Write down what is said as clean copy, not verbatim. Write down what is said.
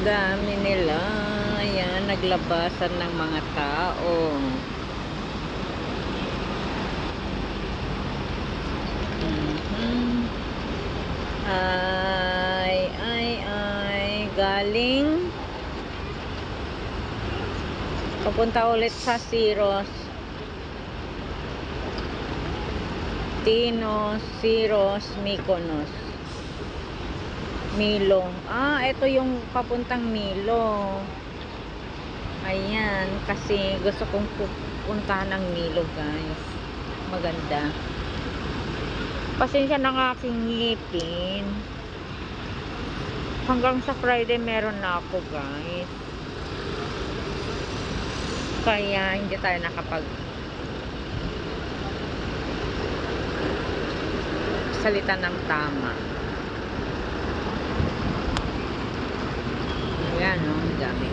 Dami nila. Ayan, naglabasan ng mga tao. Mhm. Ay, galing. Papunta ulit sa Syros. Tinos, Syros, Mykonos. Milo. Ito yung papuntang Milo. Ayan, kasi gusto kong pupuntahan ng Milo, guys. Maganda. Pasensya ng aking ngipin. Hanggang sa Friday meron na ako, guys. Kaya hindi tayo nakapag salita ng tama. Ayan, no? Dami